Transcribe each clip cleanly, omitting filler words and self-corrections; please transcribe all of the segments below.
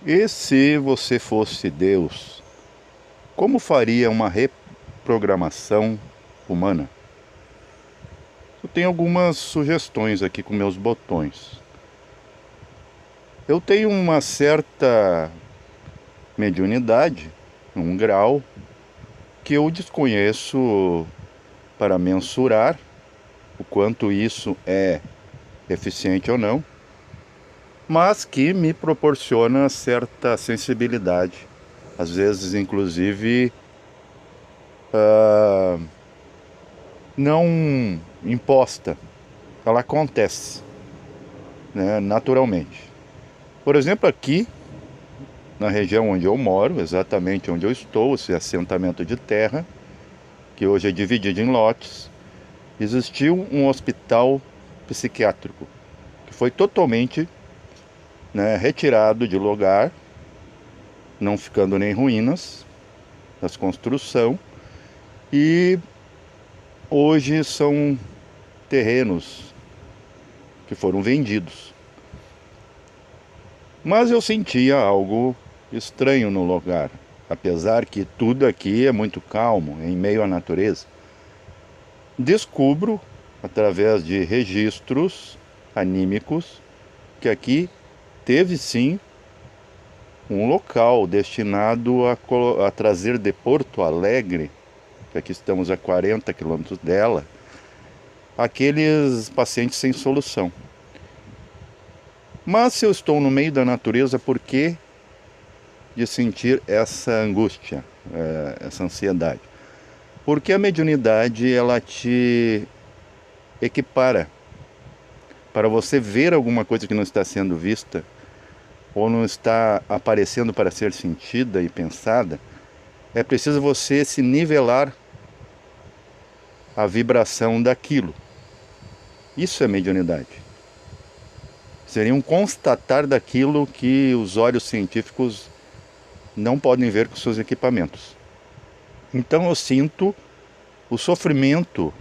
E se você fosse Deus, como faria uma reprogramação humana? Eu tenho algumas sugestões aqui com meus botões. Eu tenho uma certa mediunidade, um grau, que eu desconheço para mensurar o quanto isso é eficiente ou não, mas que me proporciona certa sensibilidade, às vezes inclusive não imposta, ela acontece, né, naturalmente. Por exemplo, aqui na região onde eu moro, exatamente onde eu estou, esse assentamento de terra, que hoje é dividido em lotes, existiu um hospital psiquiátrico que foi totalmente, né, retirado de lugar, não ficando nem ruínas das construção, e hoje são terrenos que foram vendidos. Mas eu sentia algo estranho no lugar, apesar que tudo aqui é muito calmo, em meio à natureza. Descubro, através de registros anímicos, que aqui teve sim um local destinado a trazer de Porto Alegre, que aqui estamos a 40 quilômetros dela, aqueles pacientes sem solução. Mas se eu estou no meio da natureza, por que de sentir essa angústia, essa ansiedade? Porque a mediunidade, ela te equipara para você ver alguma coisa que não está sendo vista ou não está aparecendo para ser sentida e pensada. É preciso você se nivelar a vibração daquilo. Isso é mediunidade. Seria um constatar daquilo que os olhos científicos não podem ver com seus equipamentos. Então eu sinto o sofrimento,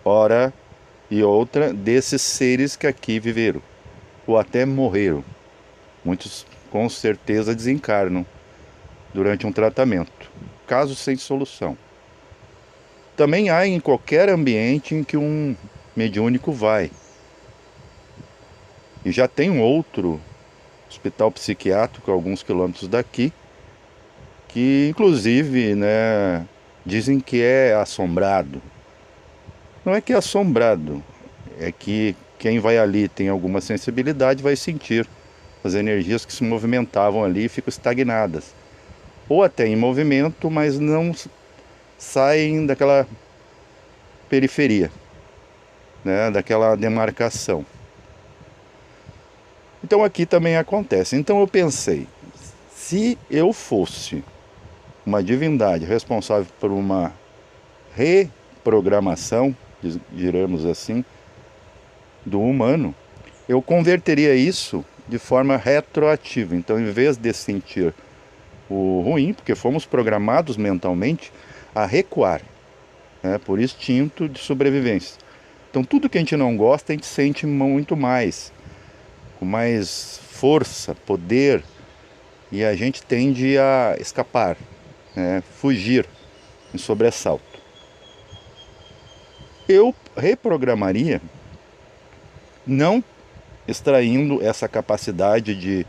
hora e outra, desses seres que aqui viveram, ou até morreram. Muitos com certeza desencarnam durante um tratamento, casos sem solução. Também há em qualquer ambiente em que um mediúnico vai. E já tem um outro hospital psiquiátrico a alguns quilômetros daqui, que inclusive, né, dizem que é assombrado. Não é que é assombrado, é que quem vai ali tem alguma sensibilidade vai sentir as energias que se movimentavam ali e ficam estagnadas. Ou até em movimento, mas não saem daquela periferia, né, daquela demarcação. Então aqui também acontece. Então eu pensei, se eu fosse uma divindade responsável por uma reprogramação, diremos assim, do humano, eu converteria isso de forma retroativa. Então, em vez de sentir o ruim, porque fomos programados mentalmente a recuar, né, por instinto de sobrevivência. Então, tudo que a gente não gosta, a gente sente muito mais, com mais força, poder, e a gente tende a escapar, né, fugir em sobressalto. Eu reprogramaria não extraindo essa capacidade de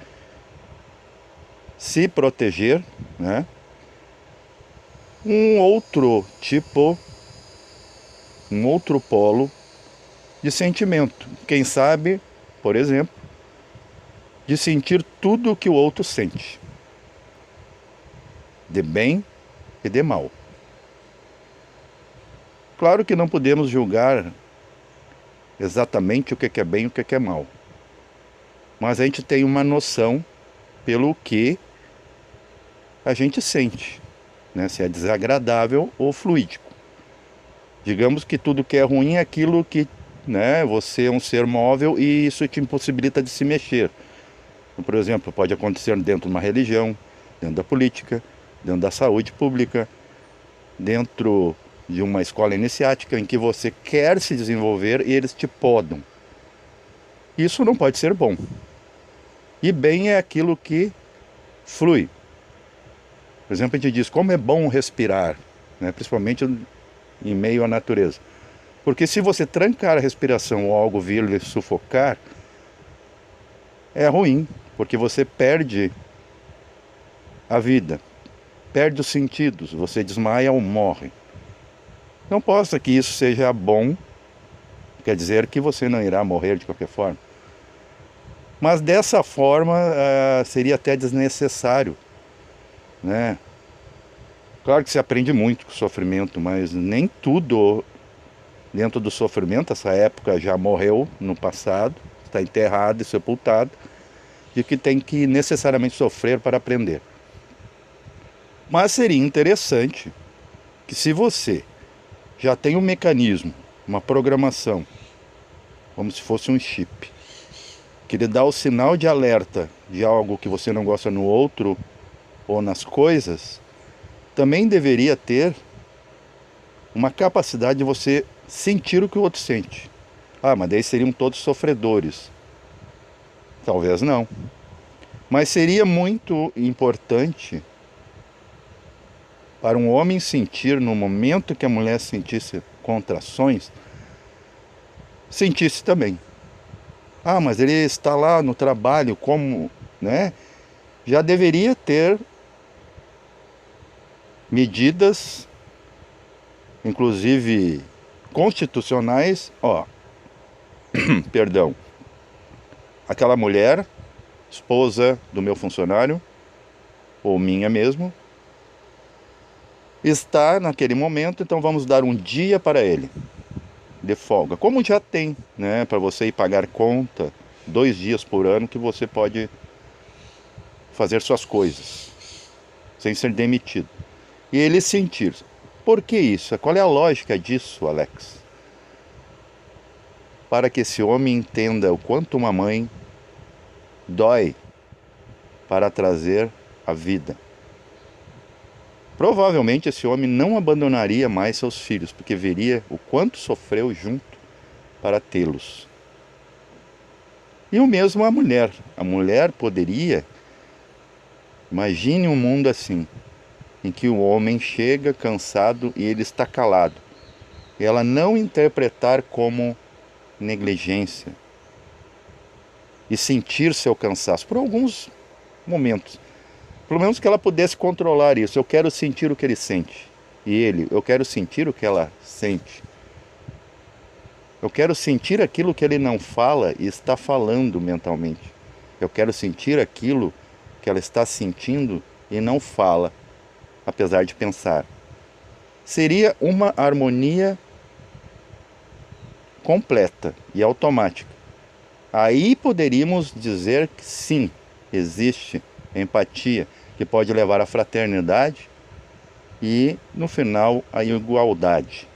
se proteger, né? Um outro tipo, um outro polo de sentimento. Quem sabe, por exemplo, de sentir tudo o que o outro sente, de bem e de mal. Claro que não podemos julgar exatamente o que é bem e o que é mal, mas a gente tem uma noção pelo que a gente sente, né? Se é desagradável ou fluídico. Digamos que tudo que é ruim é aquilo que, né, você é um ser móvel e isso te impossibilita de se mexer. Por exemplo, pode acontecer dentro de uma religião, dentro da política, dentro da saúde pública, dentro de uma escola iniciática em que você quer se desenvolver e eles te podam. Isso não pode ser bom. E bem é aquilo que flui. Por exemplo, a gente diz como é bom respirar, né? Principalmente em meio à natureza. Porque se você trancar a respiração ou algo vir lhe sufocar, é ruim, porque você perde a vida, perde os sentidos, você desmaia ou morre. Não possa que isso seja bom, quer dizer que você não irá morrer de qualquer forma. Mas dessa forma seria até desnecessário, né? Claro que se aprende muito com o sofrimento, mas nem tudo dentro do sofrimento, essa época já morreu no passado, está enterrado e sepultado, de que tem que necessariamente sofrer para aprender. Mas seria interessante que se você já tem um mecanismo, uma programação, como se fosse um chip, que lhe dá o sinal de alerta de algo que você não gosta no outro ou nas coisas, também deveria ter uma capacidade de você sentir o que o outro sente. Ah, mas daí seriam todos sofredores. Talvez não. Mas seria muito importante para um homem sentir, no momento que a mulher sentisse contrações, sentisse também. Ah, mas ele está lá no trabalho, como, né? Já deveria ter medidas, inclusive constitucionais, perdão, aquela mulher, esposa do meu funcionário, ou minha mesmo, está naquele momento, então vamos dar um dia para ele, de folga. Como já tem, né, para você ir pagar conta, 2 dias por ano que você pode fazer suas coisas, sem ser demitido. E ele sentir. Por que isso? Qual é a lógica disso, Alex? Para que esse homem entenda o quanto uma mãe dói para trazer a vida. Provavelmente esse homem não abandonaria mais seus filhos, porque veria o quanto sofreu junto para tê-los. E o mesmo a mulher. A mulher poderia, imagine um mundo assim, em que o homem chega cansado e ele está calado. E ela não interpretar como negligência e sentir seu cansaço por alguns momentos. Pelo menos que ela pudesse controlar isso. Eu quero sentir o que ele sente. E ele, eu quero sentir o que ela sente. Eu quero sentir aquilo que ele não fala e está falando mentalmente. Eu quero sentir aquilo que ela está sentindo e não fala, apesar de pensar. Seria uma harmonia completa e automática. Aí poderíamos dizer que sim, existe empatia, que pode levar à fraternidade e, no final, à igualdade.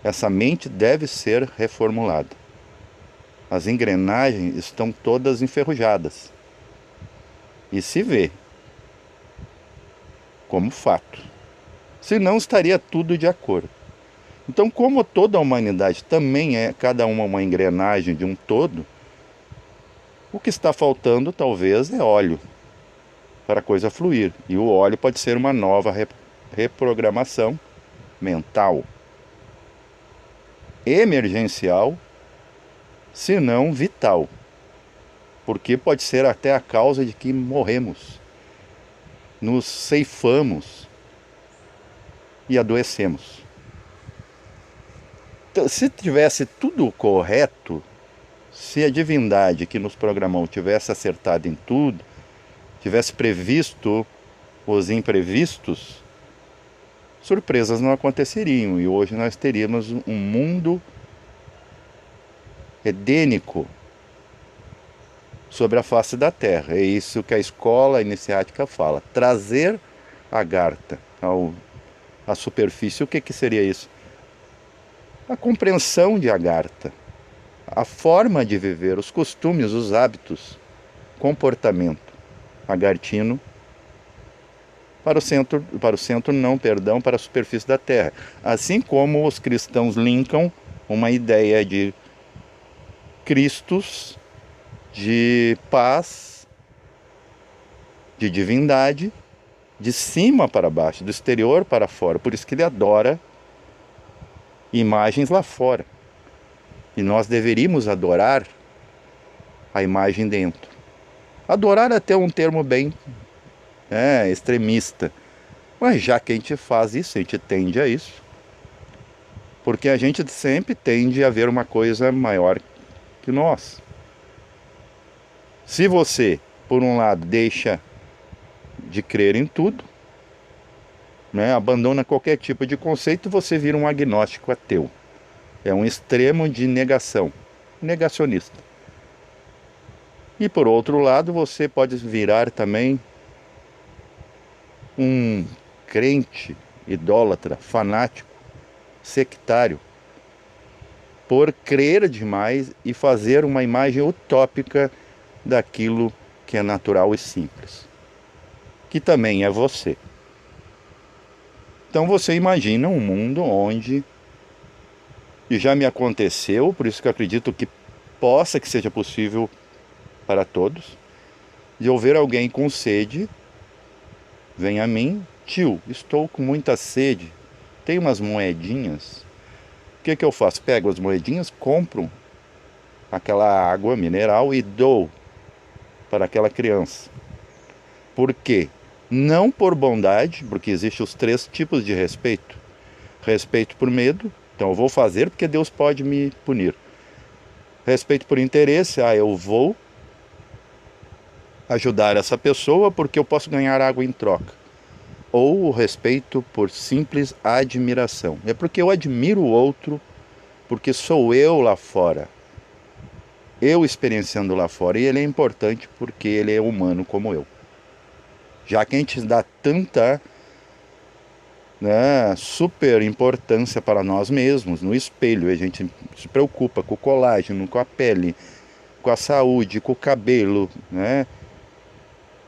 Essa mente deve ser reformulada. As engrenagens estão todas enferrujadas. E se vê como fato. Senão estaria tudo de acordo. Então, como toda a humanidade também é cada uma engrenagem de um todo, o que está faltando talvez é óleo para a coisa fluir. E o óleo pode ser uma nova reprogramação mental, emergencial, se não vital. Porque pode ser até a causa de que morremos, nos ceifamos e adoecemos. Então, se tivesse tudo correto, se a divindade que nos programou tivesse acertado em tudo, tivesse previsto os imprevistos, surpresas não aconteceriam. E hoje nós teríamos um mundo edênico sobre a face da Terra. É isso que a escola iniciática fala. Trazer Agartha à superfície. O que seria isso? A compreensão de Agartha. A forma de viver, os costumes, os hábitos, comportamento agartino para a superfície da Terra. Assim como os cristãos linkam uma ideia de Cristos de paz, de divindade, de cima para baixo, do exterior para fora. Por isso que ele adora imagens lá fora. E nós deveríamos adorar a imagem dentro. Adorar é até um termo bem extremista. Mas já que a gente faz isso, a gente tende a isso. Porque a gente sempre tende a ver uma coisa maior que nós. Se você, por um lado, deixa de crer em tudo, né, abandona qualquer tipo de conceito, você vira um agnóstico ateu. É um extremo de negação, negacionista. E por outro lado, você pode virar também um crente, idólatra, fanático, sectário, por crer demais e fazer uma imagem utópica daquilo que é natural e simples, que também é você. Então você imagina um mundo onde, e já me aconteceu, por isso que eu acredito que possa que seja possível para todos, de eu ver alguém com sede, vem a mim: tio, estou com muita sede, tem umas moedinhas. O que eu faço? Pego as moedinhas, compro aquela água mineral e dou para aquela criança. Por quê? Não por bondade, porque existem os 3 tipos de respeito. Respeito por medo, então eu vou fazer porque Deus pode me punir. Respeito por interesse, eu vou ajudar essa pessoa porque eu posso ganhar água em troca. Ou o respeito por simples admiração. É porque eu admiro o outro, porque sou eu lá fora. Eu experienciando lá fora. E ele é importante porque ele é humano como eu. Já que a gente dá tanta super importância para nós mesmos, no espelho, a gente se preocupa com o colágeno, com a pele, com a saúde, com o cabelo,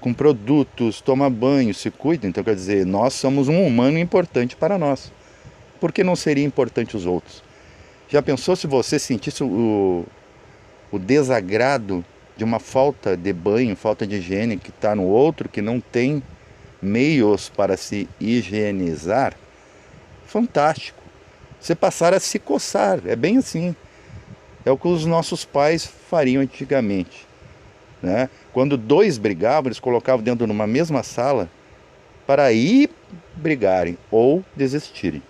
com produtos, toma banho, se cuida. Então quer dizer, nós somos um humano importante para nós. Por que não seria importante os outros? Já pensou se você sentisse o desagrado de uma falta de banho, falta de higiene que está no outro, que não tem meios para se higienizar? Fantástico. Você passar a se coçar, é bem assim. É o que os nossos pais fariam antigamente, né? Quando 2 brigavam, eles colocavam dentro de uma mesma sala para ir brigarem ou desistirem.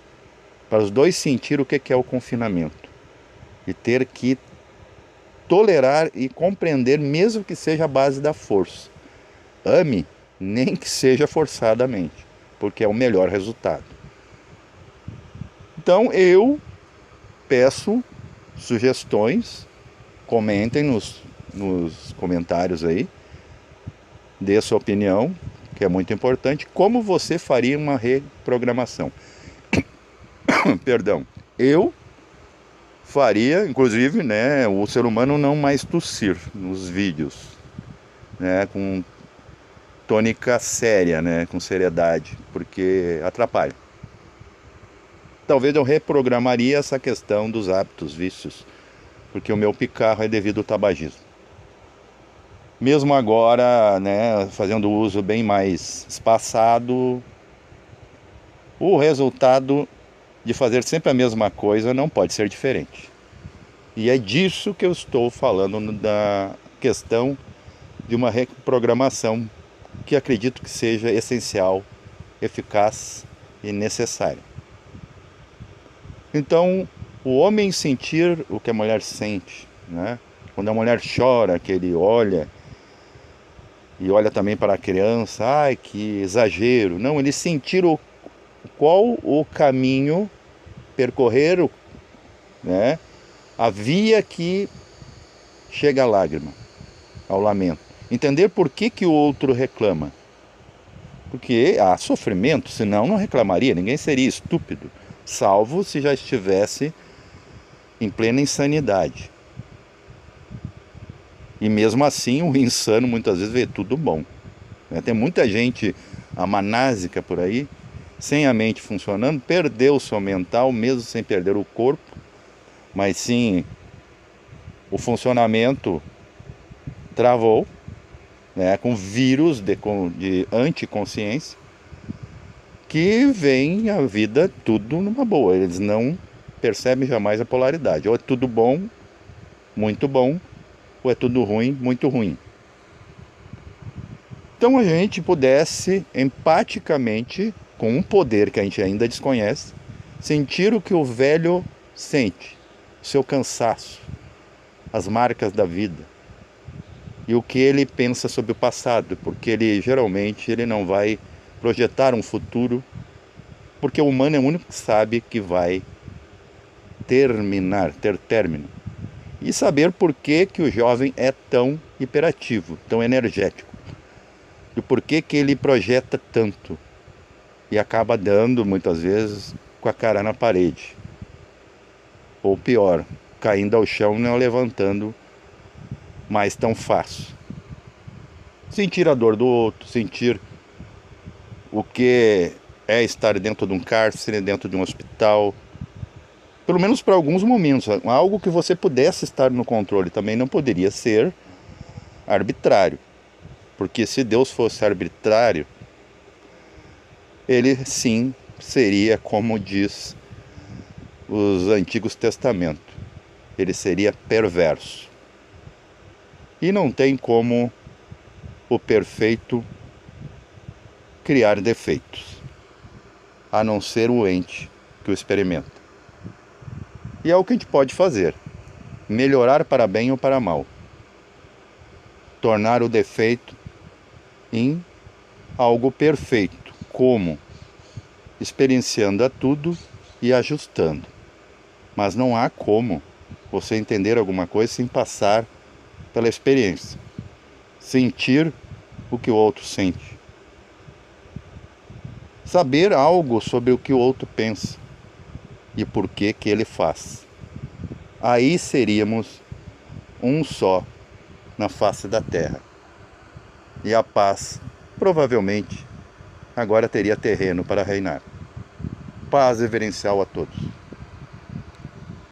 Para os 2 sentir o que é o confinamento. E ter que tolerar e compreender, mesmo que seja a base da força. Ame, nem que seja forçadamente, porque é o melhor resultado. Então eu peço sugestões, comentem nos comentários aí, dê sua opinião, que é muito importante. Como você faria uma reprogramação? Perdão. Eu faria, inclusive, o ser humano não mais tossir nos vídeos, com tônica séria, com seriedade, porque atrapalha. Talvez eu reprogramaria essa questão dos hábitos, vícios, porque o meu picarro é devido ao tabagismo. Mesmo agora, fazendo uso bem mais espaçado, o resultado de fazer sempre a mesma coisa não pode ser diferente. E é disso que eu estou falando, da questão de uma reprogramação que acredito que seja essencial, eficaz e necessária. Então, o homem sentir o que a mulher sente, quando a mulher chora, que ele olha, e olha também para a criança, ai que exagero. Não, ele sentir qual o caminho, percorrer a via que chega à lágrima, ao lamento. Entender por que o outro reclama. Porque há sofrimento, senão não reclamaria, ninguém seria estúpido, salvo se já estivesse em plena insanidade. E mesmo assim o insano muitas vezes vê tudo bom. Tem muita gente amanásica por aí, sem a mente funcionando, perdeu o seu mental, mesmo sem perder o corpo, mas sim o funcionamento travou, né, com vírus de anticonsciência, que vem a vida tudo numa boa. Eles não percebem jamais a polaridade. Ou é tudo bom, muito bom, ou é tudo ruim, muito ruim. Então a gente pudesse empaticamente, com um poder que a gente ainda desconhece, sentir o que o velho sente, o seu cansaço, as marcas da vida e o que ele pensa sobre o passado, porque ele geralmente ele não vai projetar um futuro, porque o humano é o único que sabe que vai ter término. E saber por que que o jovem é tão hiperativo, tão energético, e por que que ele projeta tanto e acaba dando muitas vezes com a cara na parede, ou pior, caindo ao chão e não levantando mais tão fácil. Sentir a dor do outro, sentir o que é estar dentro de um cárcere, dentro de um hospital, pelo menos para alguns momentos, algo que você pudesse estar no controle. Também não poderia ser arbitrário, porque se Deus fosse arbitrário, ele sim seria, como diz os Antigos Testamentos, ele seria perverso. E não tem como o perfeito criar defeitos, a não ser o ente que o experimenta. E é o que a gente pode fazer: melhorar para bem ou para mal, tornar o defeito em algo perfeito. Como? Experienciando a tudo e ajustando. Mas não há como você entender alguma coisa sem passar pela experiência, sentir o que o outro sente, saber algo sobre o que o outro pensa e por que que ele faz. Aí seríamos um só na face da terra. E a paz, provavelmente, agora teria terreno para reinar. Paz reverencial a todos.